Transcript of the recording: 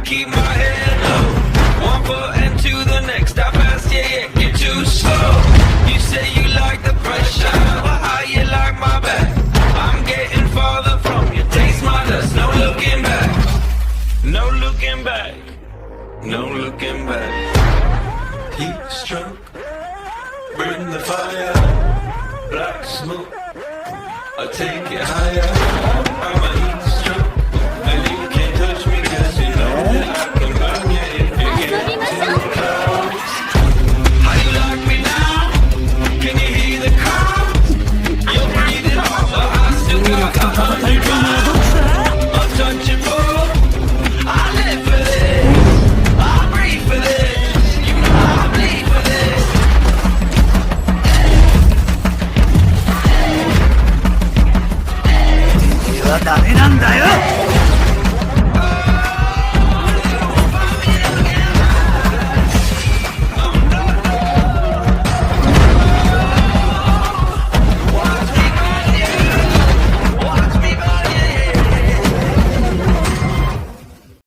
keep my head low. 1 foot into the next, I pass, yeah, you're too slow. You say you like the pressure, but how you like my back? I'm getting farther from you, taste my dust, no looking back. No looking back, no looking back. Heat stroke, bring the fire. Black smoke, I'll take it higher. I'm a